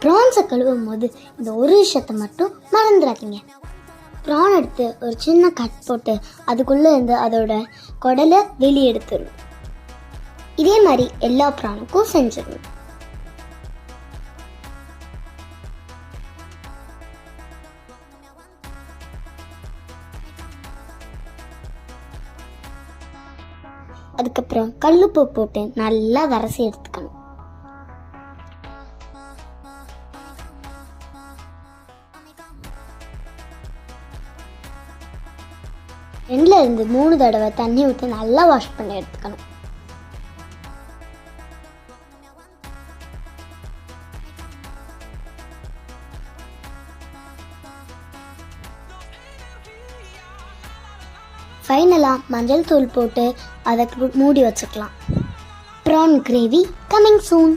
ப்ரான்ஸை கழுவும் போது இந்த ஒரு விஷயத்தை மட்டும் மறந்துடாதீங்க. ப்ரான் எடுத்து ஒரு சின்ன கட் போட்டு அதுக்குள்ளே இருந்து அதோட குடலை வெளியே எடுத்துடணும். இதே மாதிரி எல்லா ப்ரானுக்கும் செஞ்சிடணும். அதுக்கப்புறம் கல்லுப்பு போட்டு நல்லா வரசி எடுத்துக்கணும். ரெண்டுல இருந்து 3 தடவை தண்ணி ஊற்றி நல்லா வாஷ் பண்ணி எடுத்துக்கணும். ஃபைனலாக மஞ்சள் தூள் போட்டு அதை மூடி வச்சுக்கலாம். Prawn gravy coming soon.